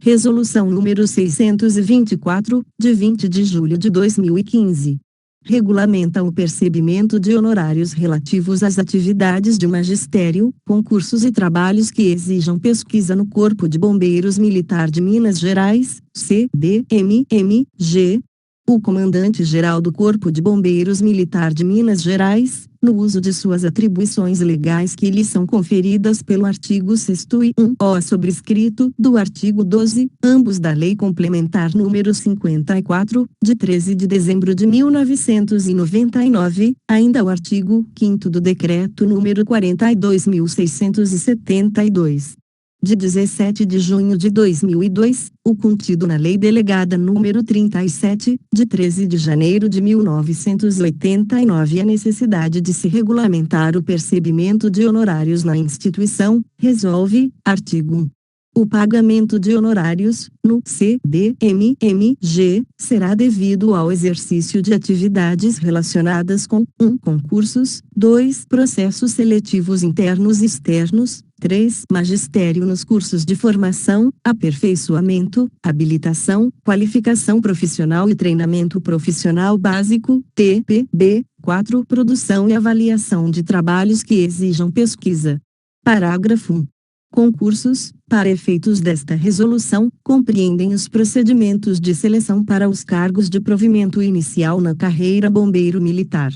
Resolução número 624, de 20 de julho de 2015. Regulamenta o percebimento de honorários relativos às atividades de magistério, concursos e trabalhos que exijam pesquisa no Corpo de Bombeiros Militar de Minas Gerais, CBMMG. O Comandante-Geral do Corpo de Bombeiros Militar de Minas Gerais, no uso de suas atribuições legais que lhe são conferidas pelo artigo 6º e 1º sobrescrito do artigo 12, ambos da Lei Complementar nº 54, de 13 de dezembro de 1999, ainda o artigo 5º do Decreto nº 42.672. De 17 de junho de 2002, o contido na Lei Delegada nº 37, de 13 de janeiro de 1989 a necessidade de se regulamentar o percebimento de honorários na instituição, resolve, artigo 1. O pagamento de honorários, no CBMMG, será devido ao exercício de atividades relacionadas com 1. Concursos, 2. Processos seletivos internos e externos, 3. Magistério nos cursos de formação, aperfeiçoamento, habilitação, qualificação profissional e treinamento profissional básico, TPB, 4. Produção e avaliação de trabalhos que exijam pesquisa. Parágrafo 1. Concursos, para efeitos desta resolução, compreendem os procedimentos de seleção para os cargos de provimento inicial na carreira bombeiro militar.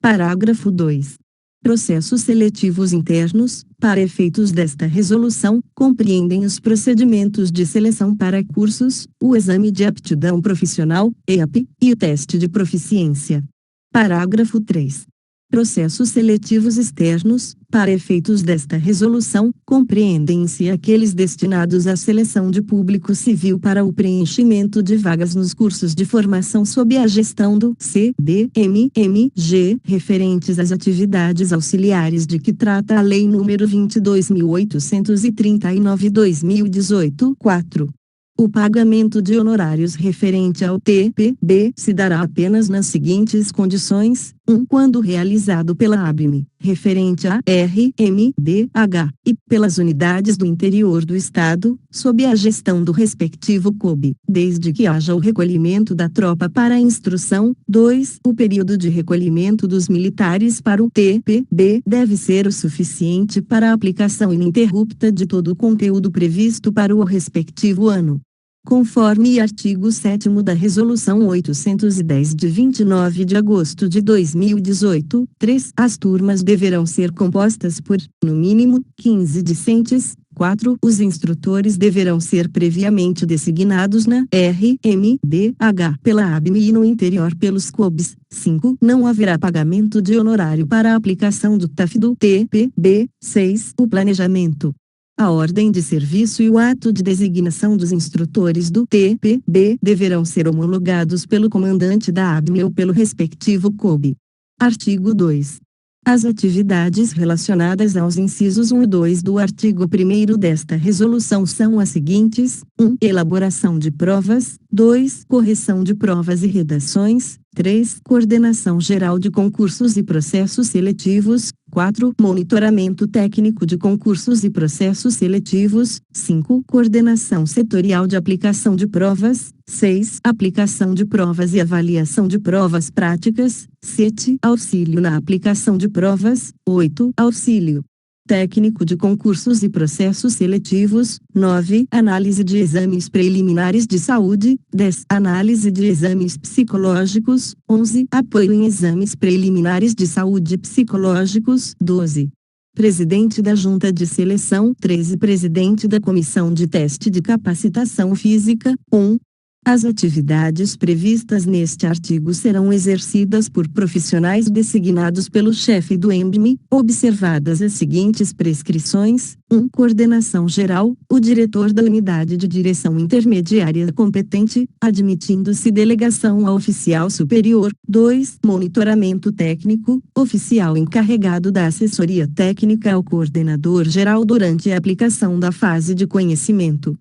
Parágrafo 2. Processos seletivos internos, para efeitos desta resolução, compreendem os procedimentos de seleção para cursos, o exame de aptidão profissional, EAP, e o teste de proficiência. Parágrafo 3. Processos seletivos externos, para efeitos desta resolução, compreendem-se aqueles destinados à seleção de público civil para o preenchimento de vagas nos cursos de formação sob a gestão do CBMMG, referentes às atividades auxiliares de que trata a Lei nº 22.839/2018, 4. O pagamento de honorários referente ao TPB se dará apenas nas seguintes condições: 1. Quando realizado pela ABME, referente à RMDH, e pelas unidades do interior do Estado, sob a gestão do respectivo COB, desde que haja o recolhimento da tropa para a instrução. 2. O período de recolhimento dos militares para o TPB deve ser o suficiente para a aplicação ininterrupta de todo o conteúdo previsto para o respectivo ano. Conforme artigo 7º da Resolução 810 de 29 de agosto de 2018, 3. As turmas deverão ser compostas por, no mínimo, 15 discentes. 4. Os instrutores deverão ser previamente designados na RMDH pela ABME e no interior pelos COBs. 5. Não haverá pagamento de honorário para a aplicação do TAF do TPB. 6. O planejamento, a ordem de serviço e o ato de designação dos instrutores do TPB deverão ser homologados pelo comandante da ABME ou pelo respectivo COB. Artigo 2. As atividades relacionadas aos incisos 1 e 2 do artigo 1º desta resolução são as seguintes: 1. Elaboração de provas. 2. Correção de provas e redações. 3. Coordenação geral de concursos e processos seletivos. 4. Monitoramento técnico de concursos e processos seletivos. 5. Coordenação setorial de aplicação de provas. 6. Aplicação de provas e avaliação de provas práticas. 7. Auxílio na aplicação de provas. 8. Auxílio técnico de concursos e processos seletivos. 9. Análise de exames preliminares de saúde. 10. Análise de exames psicológicos. 11. Apoio em exames preliminares de saúde psicológicos. 12. Presidente da Junta de Seleção. 13. Presidente da Comissão de Teste de Capacitação Física. 1. As atividades previstas neste artigo serão exercidas por profissionais designados pelo chefe do ENBME, observadas as seguintes prescrições: 1. Coordenação geral, o diretor da unidade de direção intermediária competente, admitindo-se delegação ao oficial superior. 2. Monitoramento técnico, oficial encarregado da assessoria técnica ao coordenador geral durante a aplicação da fase de conhecimento,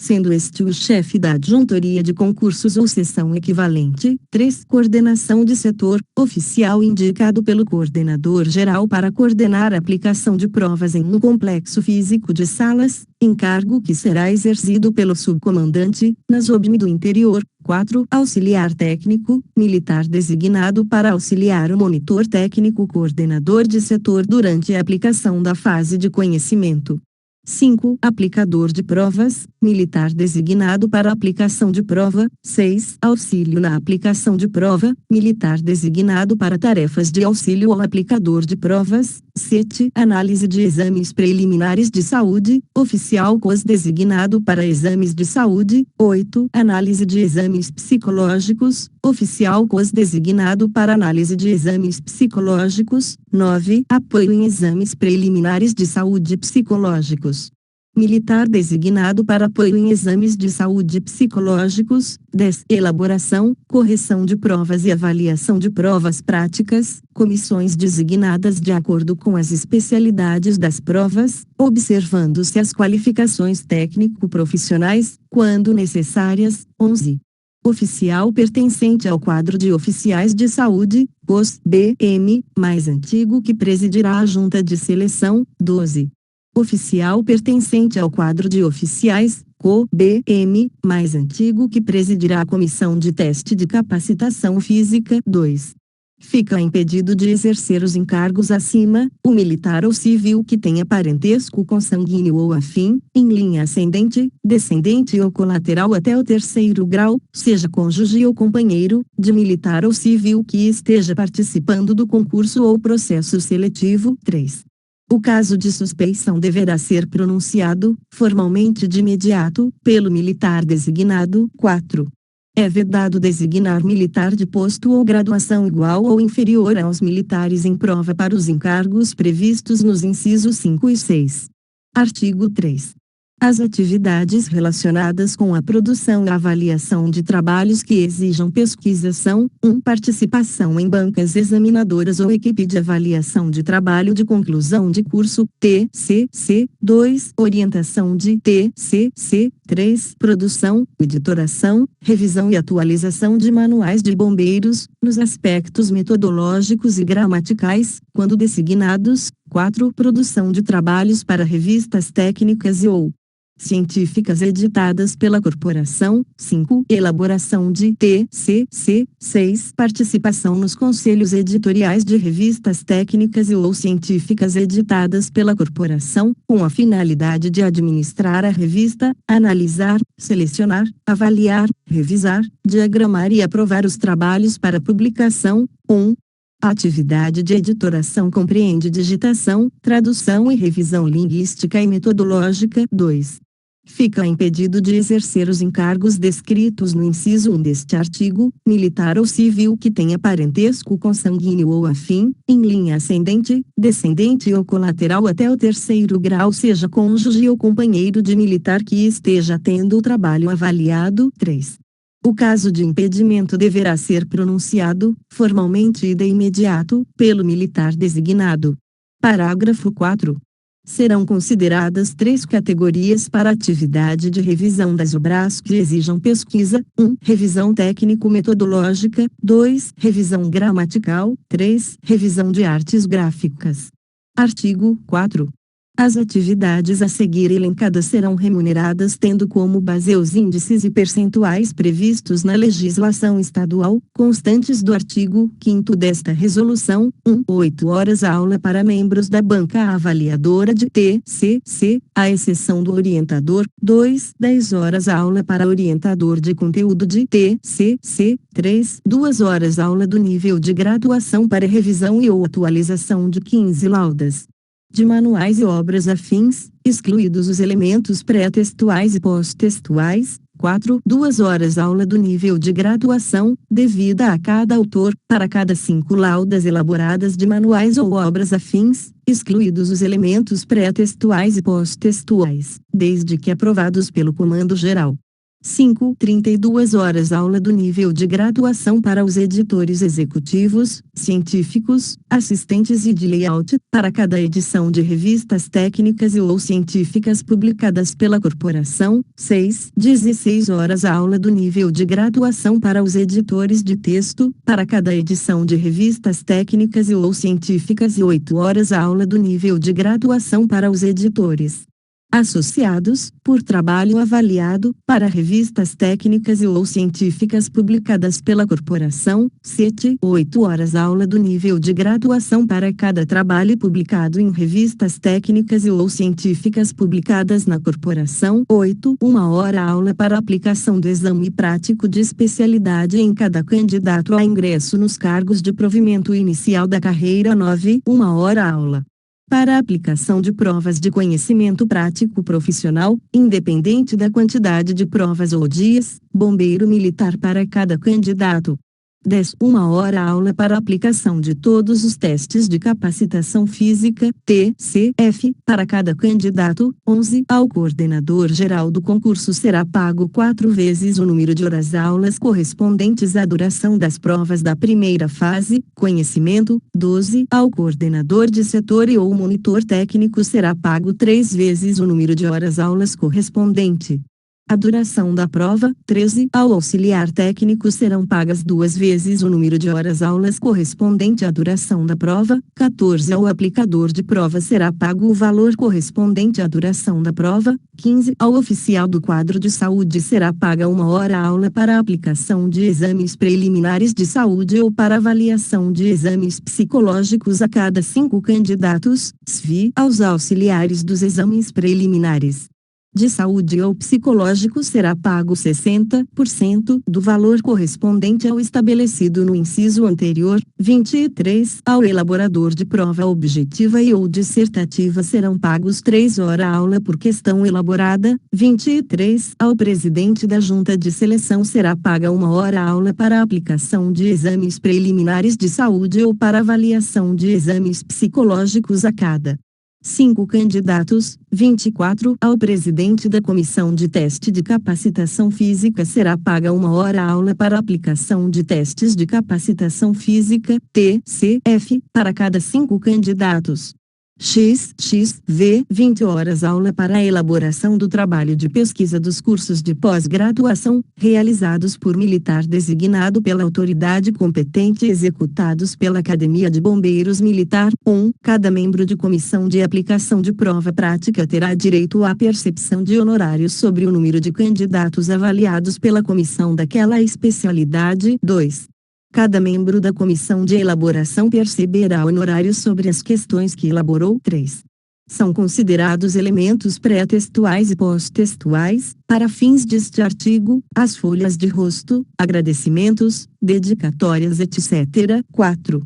sendo este o chefe da adjuntoria de concursos ou seção equivalente. 3. Coordenação de setor, oficial indicado pelo coordenador geral para coordenar a aplicação de provas em um complexo físico de salas, encargo que será exercido pelo subcomandante, nas OBM do interior. 4. Auxiliar técnico, militar designado para auxiliar o monitor técnico coordenador de setor durante a aplicação da fase de conhecimento. 5. Aplicador de provas, militar designado para a aplicação de prova. 6. Auxílio na aplicação de prova, militar designado para tarefas de auxílio ao aplicador de provas. 7. Análise de exames preliminares de saúde, oficial COS designado para exames de saúde. 8. Análise de exames psicológicos, oficial COS designado para análise de exames psicológicos. 9. Apoio em exames preliminares de saúde psicológicos. Militar designado para apoio em exames de saúde psicológicos. 10. Elaboração, correção de provas e avaliação de provas práticas, comissões designadas de acordo com as especialidades das provas, observando-se as qualificações técnico-profissionais, quando necessárias. 11. Oficial pertencente ao quadro de oficiais de saúde, COS-BM, mais antigo que presidirá a junta de seleção. 12. Oficial pertencente ao quadro de oficiais, CO-BM, mais antigo que presidirá a comissão de teste de capacitação física. 2. Fica impedido de exercer os encargos acima, o militar ou civil que tenha parentesco consanguíneo ou afim, em linha ascendente, descendente ou colateral até o 3º grau, seja cônjuge ou companheiro, de militar ou civil que esteja participando do concurso ou processo seletivo. 3. O caso de suspeição deverá ser pronunciado, formalmente de imediato, pelo militar designado. 4. É vedado designar militar de posto ou graduação igual ou inferior aos militares em prova para os encargos previstos nos incisos 5 e 6. Artigo 3. As atividades relacionadas com a produção e avaliação de trabalhos que exijam pesquisa são: 1. Participação em bancas examinadoras ou equipe de avaliação de trabalho de conclusão de curso, TCC. 2. Orientação de TCC. 3. Produção, editoração, revisão e atualização de manuais de bombeiros, nos aspectos metodológicos e gramaticais, quando designados. 4. Produção de trabalhos para revistas técnicas e ou científicas editadas pela corporação. 5. Elaboração de TCC. 6. Participação nos conselhos editoriais de revistas técnicas e ou científicas editadas pela corporação, com a finalidade de administrar a revista, analisar, selecionar, avaliar, revisar, diagramar e aprovar os trabalhos para publicação. 1. A atividade de editoração compreende digitação, tradução e revisão linguística e metodológica. 2. Fica impedido de exercer os encargos descritos no inciso 1 deste artigo, militar ou civil que tenha parentesco consanguíneo ou afim, em linha ascendente, descendente ou colateral até o 3º grau, seja cônjuge ou companheiro de militar que esteja tendo o trabalho avaliado. 3. O caso de impedimento deverá ser pronunciado, formalmente e de imediato, pelo militar designado. Parágrafo 4. Serão consideradas 3 categorias para a atividade de revisão das obras que exijam pesquisa: 1. Revisão técnico-metodológica. 2. Revisão gramatical. 3. Revisão de artes gráficas. Artigo 4. As atividades a seguir elencadas serão remuneradas tendo como base os índices e percentuais previstos na legislação estadual, constantes do artigo 5º desta resolução. 1. 8 horas aula para membros da banca avaliadora de TCC, à exceção do orientador. 2. 10 horas aula para orientador de conteúdo de TCC. 3. 2 horas aula do nível de graduação para revisão e ou atualização de 15 laudas de manuais e obras afins, excluídos os elementos pré-textuais e pós-textuais. 4. 2 horas aula do nível de graduação, devida a cada autor, para cada 5 laudas elaboradas de manuais ou obras afins, excluídos os elementos pré-textuais e pós-textuais, desde que aprovados pelo Comando Geral. 5. 32 horas aula do nível de graduação para os editores executivos, científicos, assistentes e de layout, para cada edição de revistas técnicas e ou científicas publicadas pela corporação. 6. 16 horas aula do nível de graduação para os editores de texto, para cada edição de revistas técnicas e ou científicas e 8 horas aula do nível de graduação para os editores associados, por trabalho avaliado, para revistas técnicas e ou científicas publicadas pela corporação. 7. 8 horas aula do nível de graduação para cada trabalho publicado em revistas técnicas e ou científicas publicadas na corporação. 8. 1 hora aula para aplicação do exame prático de especialidade em cada candidato a ingresso nos cargos de provimento inicial da carreira. 9. 1 hora aula para a aplicação de provas de conhecimento prático profissional, independente da quantidade de provas ou dias, bombeiro militar para cada candidato. 10. 1 hora aula para a aplicação de todos os testes de capacitação física, TCF, para cada candidato. 11. Ao coordenador geral do concurso será pago 4 vezes o número de horas aulas correspondentes à duração das provas da primeira fase, conhecimento. 12. Ao coordenador de setor e ou monitor técnico será pago 3 vezes o número de horas aulas correspondente a duração da prova. 13. Ao auxiliar técnico serão pagas 2 vezes o número de horas aulas correspondente à duração da prova. 14. Ao aplicador de prova será pago o valor correspondente à duração da prova. 15. Ao oficial do quadro de saúde será paga 1 hora aula para a aplicação de exames preliminares de saúde ou para avaliação de exames psicológicos a cada 5 candidatos. SVI. Aos auxiliares dos exames preliminares de saúde ou psicológico será pago 60% do valor correspondente ao estabelecido no inciso anterior. 23. Ao elaborador de prova objetiva e ou dissertativa serão pagos 3 horas aula por questão elaborada. 23. Ao presidente da junta de seleção será paga 1 hora aula para a aplicação de exames preliminares de saúde ou para avaliação de exames psicológicos a cada 5 candidatos. 24. Ao presidente da comissão de teste de capacitação física será paga 1 hora aula para aplicação de testes de capacitação física, TCF, para cada 5 candidatos. XV. 20 horas aula para a elaboração do trabalho de pesquisa dos cursos de pós-graduação, realizados por militar designado pela autoridade competente e executados pela Academia de Bombeiros Militar. 1. Cada membro de comissão de aplicação de prova prática terá direito à percepção de honorários sobre o número de candidatos avaliados pela comissão daquela especialidade. 2. Cada membro da comissão de elaboração perceberá honorários sobre as questões que elaborou. 3. São considerados elementos pré-textuais e pós-textuais, para fins deste artigo, as folhas de rosto, agradecimentos, dedicatórias, etc. 4.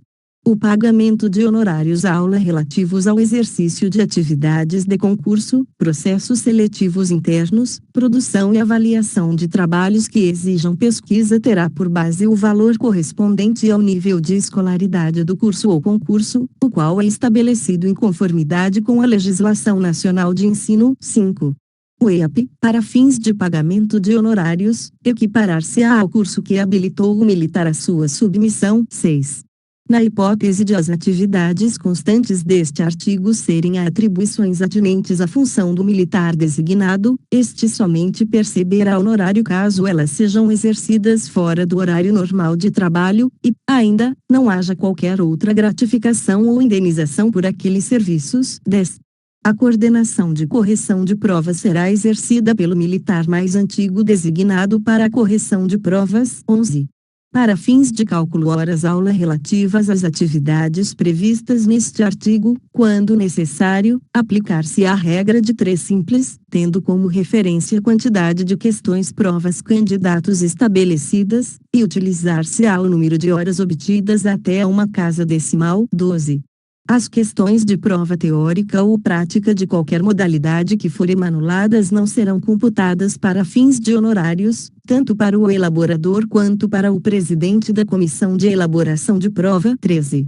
O pagamento de honorários aula relativos ao exercício de atividades de concurso, processos seletivos internos, produção e avaliação de trabalhos que exijam pesquisa terá por base o valor correspondente ao nível de escolaridade do curso ou concurso, o qual é estabelecido em conformidade com a legislação nacional de ensino. 5. O EAP, para fins de pagamento de honorários, equiparar-se-á ao curso que habilitou o militar à sua submissão. 6. Na hipótese de as atividades constantes deste artigo serem atribuições atinentes à função do militar designado, este somente perceberá honorário caso elas sejam exercidas fora do horário normal de trabalho, e, ainda, não haja qualquer outra gratificação ou indenização por aqueles serviços. 10. A coordenação de correção de provas será exercida pelo militar mais antigo designado para a correção de provas. 11. Para fins de cálculo horas-aula relativas às atividades previstas neste artigo, quando necessário, aplicar-se a regra de 3 simples, tendo como referência a quantidade de questões provas candidatos estabelecidas, e utilizar-se-á o número de horas obtidas até uma casa decimal. 12. As questões de prova teórica ou prática de qualquer modalidade que forem anuladas não serão computadas para fins de honorários, tanto para o elaborador quanto para o presidente da comissão de elaboração de prova. 13.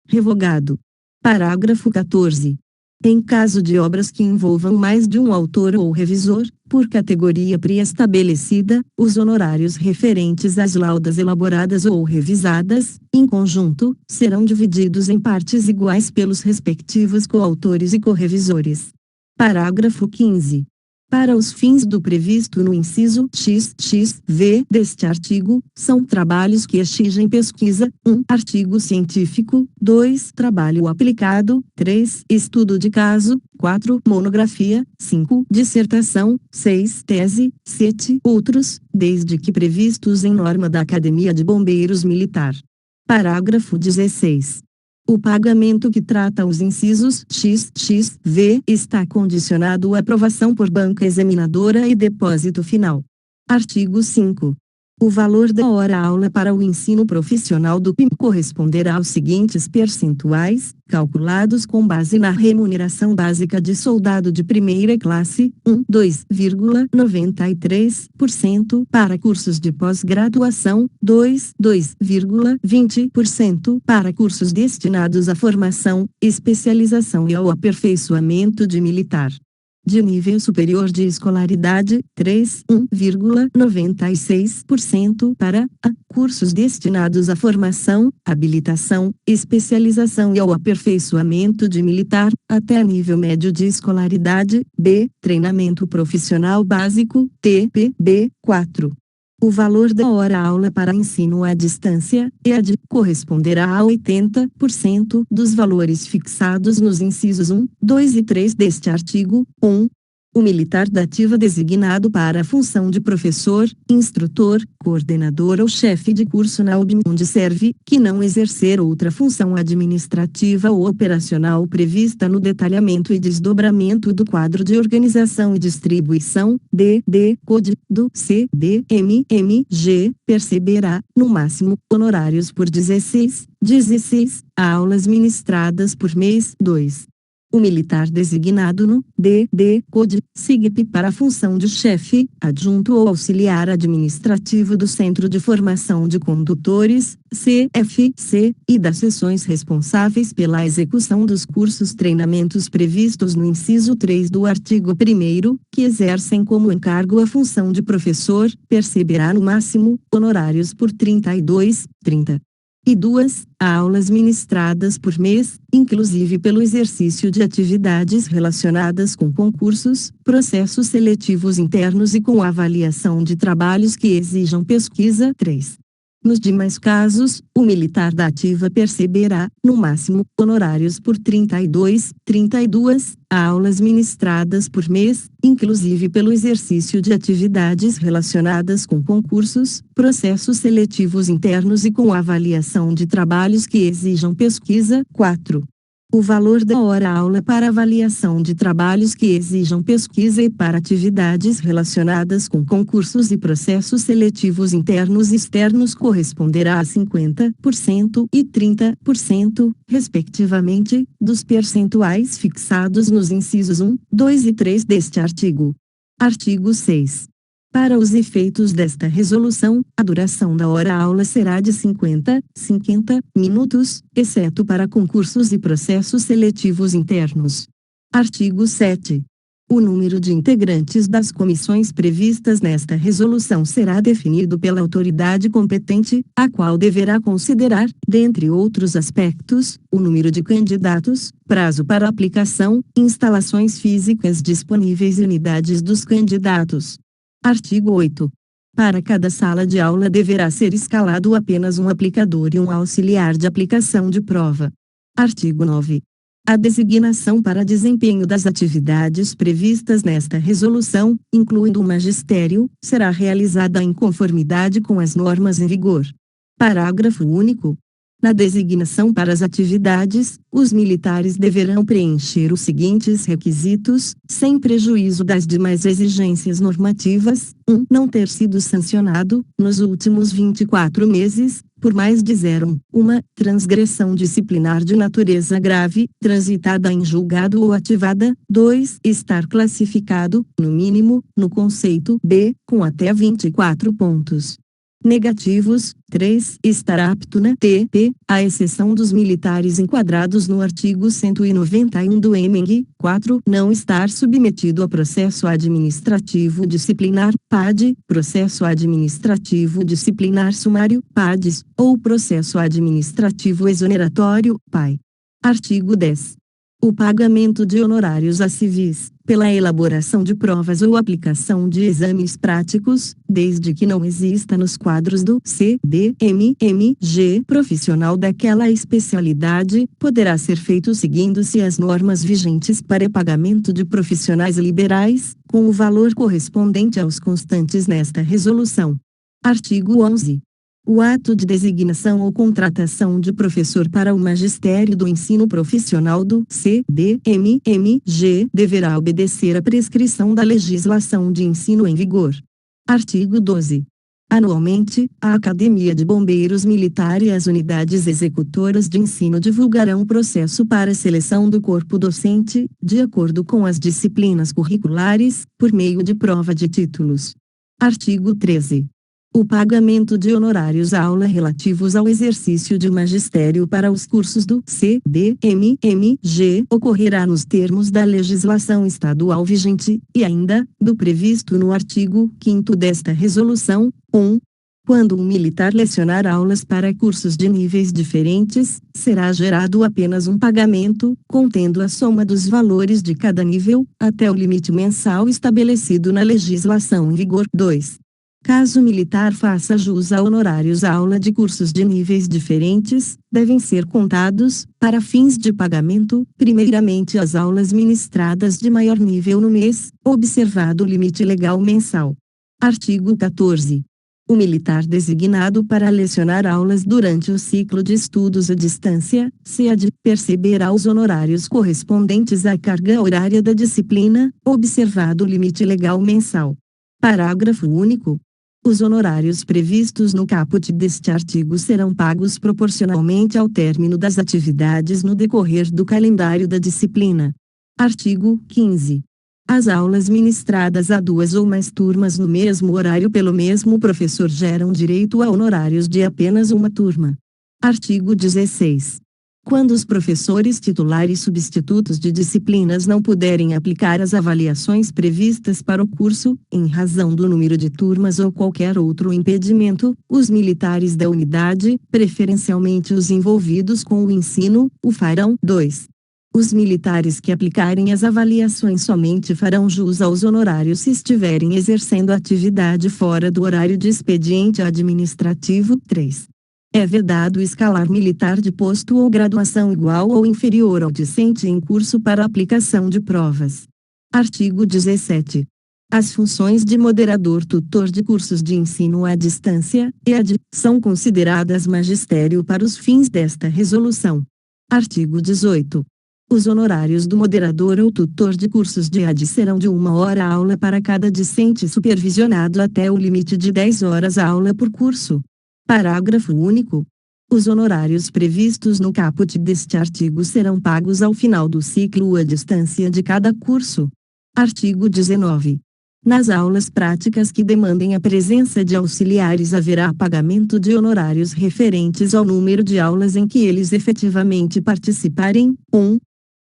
Revogado. Parágrafo 14. Em caso de obras que envolvam mais de um autor ou revisor, por categoria pré-estabelecida, os honorários referentes às laudas elaboradas ou revisadas, em conjunto, serão divididos em partes iguais pelos respectivos coautores e correvisores. Parágrafo 15. Para os fins do previsto no inciso XXV deste artigo, são trabalhos que exigem pesquisa: 1. Artigo científico; 2. Trabalho aplicado; 3. Estudo de caso; 4. Monografia; 5. Dissertação; 6. Tese; 7. Outros, desde que previstos em norma da Academia de Bombeiros Militar. Parágrafo 16. O pagamento que trata os incisos XXV está condicionado à aprovação por banca examinadora e depósito final. Artigo 5. O valor da hora-aula para o ensino profissional do PIM corresponderá aos seguintes percentuais, calculados com base na remuneração básica de soldado de primeira classe: 2,93% para cursos de pós-graduação, 2,20% para cursos destinados à formação, especialização e ao aperfeiçoamento de militar de nível superior de escolaridade, 1,96% para a cursos destinados à formação, habilitação, especialização e ao aperfeiçoamento de militar, até nível médio de escolaridade, b. Treinamento profissional básico, TPB, 4. O valor da hora-aula para ensino à distância, EAD, corresponderá a 80% dos valores fixados nos incisos 1, 2 e 3 deste artigo. 1. O militar da ativa designado para a função de professor, instrutor, coordenador ou chefe de curso na UBM onde serve, que não exercer outra função administrativa ou operacional prevista no detalhamento e desdobramento do quadro de organização e distribuição, Code, do CDMMG, perceberá, no máximo, honorários por 16 aulas ministradas por mês. 2. O militar designado no Code, SIGP para a função de chefe, adjunto ou auxiliar administrativo do Centro de Formação de Condutores, CFC, e das seções responsáveis pela execução dos cursos treinamentos previstos no inciso 3 do artigo 1º, que exercem como encargo a função de professor, perceberá no máximo, honorários por 32 aulas ministradas por mês, inclusive pelo exercício de atividades relacionadas com concursos, processos seletivos internos e com avaliação de trabalhos que exijam pesquisa. 3. Nos demais casos, o militar da ativa perceberá, no máximo, honorários por 32 aulas ministradas por mês, inclusive pelo exercício de atividades relacionadas com concursos, processos seletivos internos e com avaliação de trabalhos que exijam pesquisa. 4. O valor da hora-aula para avaliação de trabalhos que exijam pesquisa e para atividades relacionadas com concursos e processos seletivos internos e externos corresponderá a 50% e 30%, respectivamente, dos percentuais fixados nos incisos 1, 2 e 3 deste artigo. Artigo 6. Para os efeitos desta resolução, a duração da hora-aula será de 50 minutos, exceto para concursos e processos seletivos internos. Artigo 7. O número de integrantes das comissões previstas nesta resolução será definido pela autoridade competente, a qual deverá considerar, dentre outros aspectos, o número de candidatos, prazo para aplicação, instalações físicas disponíveis e unidades dos candidatos. Artigo 8. Para cada sala de aula deverá ser escalado apenas um aplicador e um auxiliar de aplicação de prova. Artigo 9. A designação para desempenho das atividades previstas nesta resolução, incluindo o magistério, será realizada em conformidade com as normas em vigor. Parágrafo único. Na designação para as atividades, os militares deverão preencher os seguintes requisitos, sem prejuízo das demais exigências normativas: 1. Não ter sido sancionado, nos últimos 24 meses, por mais de 1. Transgressão disciplinar de natureza grave, transitada em julgado ou ativada. 2. Estar classificado, no mínimo, no conceito B, com até 24 pontos. Negativos. 3. Estar apto na TP, à exceção dos militares enquadrados no artigo 191 do EMENG. 4. Não estar submetido a processo administrativo disciplinar, PAD, processo administrativo disciplinar sumário, PADs, ou processo administrativo exoneratório, PAI. Artigo 10. O pagamento de honorários a civis, pela elaboração de provas ou aplicação de exames práticos, desde que não exista nos quadros do CDMMG profissional daquela especialidade, poderá ser feito seguindo-se as normas vigentes para pagamento de profissionais liberais, com o valor correspondente aos constantes nesta resolução. Artigo 11. O ato de designação ou contratação de professor para o magistério do ensino profissional do CDMMG deverá obedecer à prescrição da legislação de ensino em vigor. Artigo 12. Anualmente, a Academia de Bombeiros Militar e as unidades executoras de ensino divulgarão processo para seleção do corpo docente, de acordo com as disciplinas curriculares, por meio de prova de títulos. Artigo 13. O pagamento de honorários aula relativos ao exercício de magistério para os cursos do CDMMG ocorrerá nos termos da legislação estadual vigente, e ainda, do previsto no artigo 5º desta resolução. 1. Quando um militar lecionar aulas para cursos de níveis diferentes, será gerado apenas um pagamento, contendo a soma dos valores de cada nível, até o limite mensal estabelecido na legislação em vigor. 2. Caso o militar faça jus a honorários aula de cursos de níveis diferentes, devem ser contados, para fins de pagamento, primeiramente as aulas ministradas de maior nível no mês, observado o limite legal mensal. Artigo 14. O militar designado para lecionar aulas durante o ciclo de estudos à distância, (CEAD), perceberá os honorários correspondentes à carga horária da disciplina, observado o limite legal mensal. Parágrafo único. Os honorários previstos no caput deste artigo serão pagos proporcionalmente ao término das atividades no decorrer do calendário da disciplina. Artigo 15. As aulas ministradas a 2 ou mais turmas no mesmo horário pelo mesmo professor geram direito a honorários de apenas uma turma. Artigo 16. Quando os professores titulares substitutos de disciplinas não puderem aplicar as avaliações previstas para o curso, em razão do número de turmas ou qualquer outro impedimento, os militares da unidade, preferencialmente os envolvidos com o ensino, o farão. 2. Os militares que aplicarem as avaliações somente farão jus aos honorários se estiverem exercendo atividade fora do horário de expediente administrativo. 3. É vedado escalar militar de posto ou graduação igual ou inferior ao discente em curso para aplicação de provas. Artigo 17. As funções de moderador tutor de cursos de ensino à distância, EAD, são consideradas magistério para os fins desta resolução. Artigo 18. Os honorários do moderador ou tutor de cursos de EAD serão de 1 hora aula para cada discente supervisionado até o limite de 10 horas aula por curso. Parágrafo único. Os honorários previstos no caput deste artigo serão pagos ao final do ciclo à distância de cada curso. Artigo 19. Nas aulas práticas que demandem a presença de auxiliares haverá pagamento de honorários referentes ao número de aulas em que eles efetivamente participarem. 1.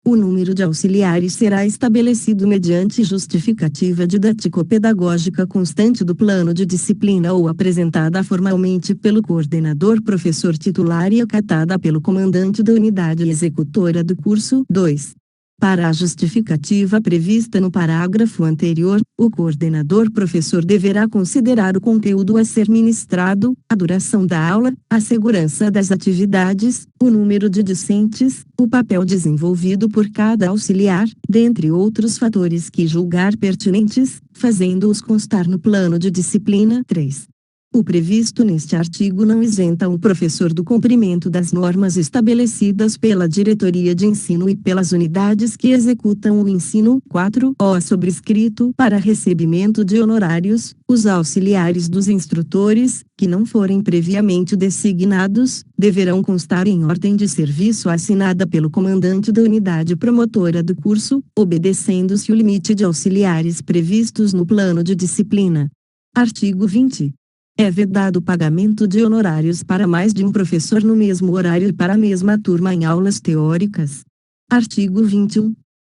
O número de auxiliares será estabelecido mediante justificativa didático-pedagógica constante do plano de disciplina ou apresentada formalmente pelo coordenador professor titular e acatada pelo comandante da unidade executora do curso. 2. Para a justificativa prevista no parágrafo anterior, o coordenador professor deverá considerar o conteúdo a ser ministrado, a duração da aula, a segurança das atividades, o número de discentes, o papel desenvolvido por cada auxiliar, dentre outros fatores que julgar pertinentes, fazendo-os constar no plano de disciplina. 3. O previsto neste artigo não isenta o professor do cumprimento das normas estabelecidas pela diretoria de ensino e pelas unidades que executam o ensino. 4. O sobrescrito para recebimento de honorários, os auxiliares dos instrutores, que não forem previamente designados, deverão constar em ordem de serviço assinada pelo comandante da unidade promotora do curso, obedecendo-se o limite de auxiliares previstos no plano de disciplina. Artigo 20. É vedado o pagamento de honorários para mais de um professor no mesmo horário e para a mesma turma em aulas teóricas. Artigo 21.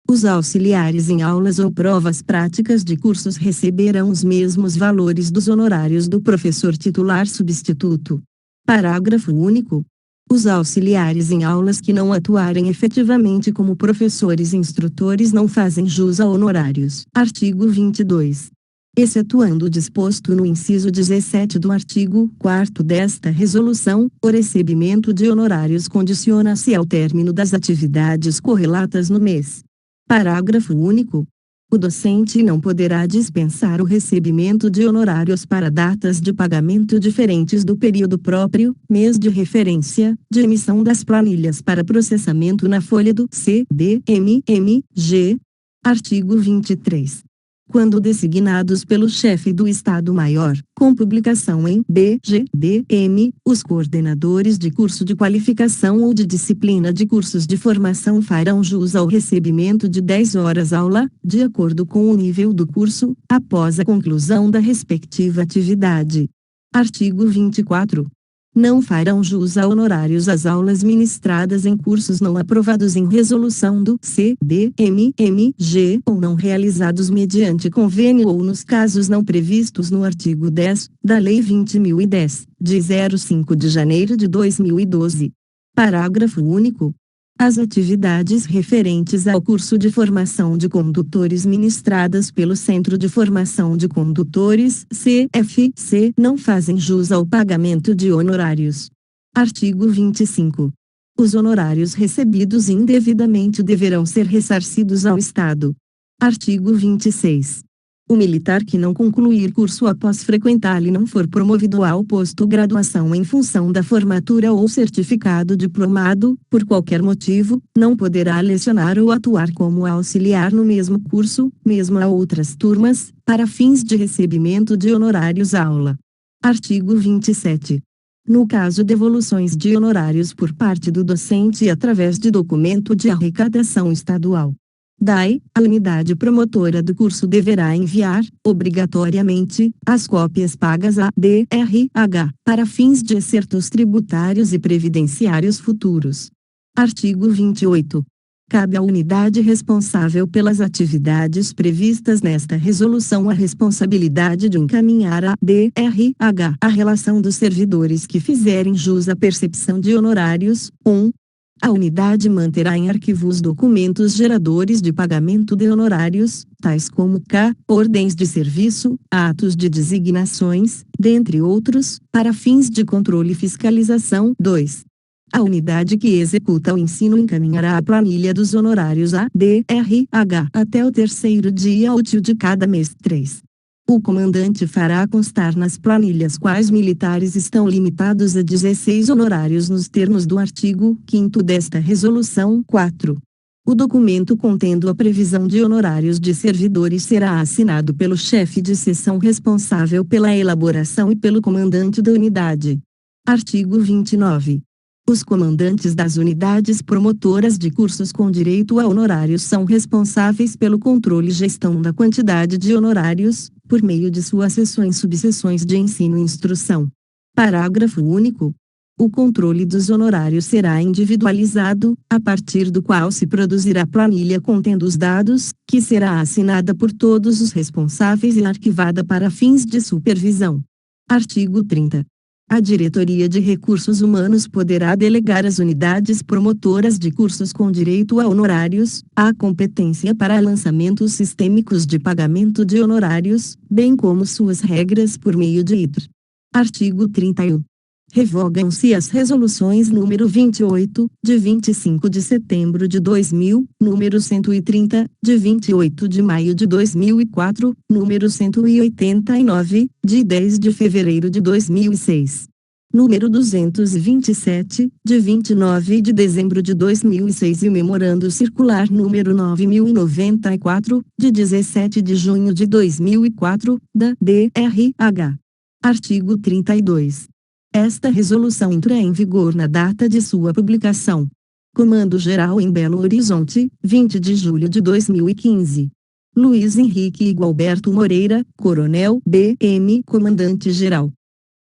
Os auxiliares em aulas ou provas práticas de cursos receberão os mesmos valores dos honorários do professor titular substituto. Parágrafo único. Os auxiliares em aulas que não atuarem efetivamente como professores instrutores não fazem jus a honorários. Artigo 22. Excetuando o disposto no inciso 17 do artigo 4º desta resolução, o recebimento de honorários condiciona-se ao término das atividades correlatas no mês. Parágrafo único. O docente não poderá dispensar o recebimento de honorários para datas de pagamento diferentes do período próprio, mês de referência, de emissão das planilhas para processamento na folha do CDMMG. Artigo 23. Quando designados pelo chefe do Estado-Maior, com publicação em BGDM, os coordenadores de curso de qualificação ou de disciplina de cursos de formação farão jus ao recebimento de 10 horas aula, de acordo com o nível do curso, após a conclusão da respectiva atividade. Artigo 24. Não farão jus a honorários as aulas ministradas em cursos não aprovados em resolução do CDMMG ou não realizados mediante convênio ou nos casos não previstos no artigo 10 da Lei 20.010, de 05 de janeiro de 2012. Parágrafo único. As atividades referentes ao curso de formação de condutores ministradas pelo Centro de Formação de Condutores, CFC, não fazem jus ao pagamento de honorários. Artigo 25. Os honorários recebidos indevidamente deverão ser ressarcidos ao Estado. Artigo 26. O militar que não concluir curso após frequentá-lo e não for promovido ao posto graduação em função da formatura ou certificado diplomado, por qualquer motivo, não poderá lecionar ou atuar como auxiliar no mesmo curso, mesmo a outras turmas, para fins de recebimento de honorários aula. Artigo 27. No caso de devoluções de honorários por parte do docente através de documento de arrecadação estadual, DAE, a unidade promotora do curso deverá enviar, obrigatoriamente, as cópias pagas à DRH, para fins de exertos tributários e previdenciários futuros. Artigo 28. Cabe à unidade responsável pelas atividades previstas nesta resolução a responsabilidade de encaminhar à DRH a relação dos servidores que fizerem jus à percepção de honorários. 1. A unidade manterá em arquivo os documentos geradores de pagamento de honorários, tais como ordens de serviço, atos de designações, dentre outros, para fins de controle e fiscalização. 2. A unidade que executa o ensino encaminhará a planilha dos honorários à DRH até o terceiro dia útil de cada mês. 3. O comandante fará constar nas planilhas quais militares estão limitados a 16 honorários nos termos do artigo 5º desta resolução. 4. O documento contendo a previsão de honorários de servidores será assinado pelo chefe de seção responsável pela elaboração e pelo comandante da unidade. Artigo 29. Os comandantes das unidades promotoras de cursos com direito a honorários são responsáveis pelo controle e gestão da quantidade de honorários, por meio de suas seções e subseções de ensino e instrução. Parágrafo único. O controle dos honorários será individualizado, a partir do qual se produzirá planilha contendo os dados, que será assinada por todos os responsáveis e arquivada para fins de supervisão. Artigo 30. A Diretoria de Recursos Humanos poderá delegar às unidades promotoras de cursos com direito a honorários, a competência para lançamentos sistêmicos de pagamento de honorários, bem como suas regras por meio de ITR. Artigo 31. Revogam-se as resoluções número 28, de 25 de setembro de 2000, número 130, de 28 de maio de 2004, número 189, de 10 de fevereiro de 2006. Número 227, de 29 de dezembro de 2006 e o Memorando Circular número 9094, de 17 de junho de 2004, da DRH. Artigo 32. Esta resolução entra em vigor na data de sua publicação. Comando-Geral em Belo Horizonte, 20 de julho de 2015. Luiz Henrique Gualberto Moreira, Coronel, BM Comandante-Geral.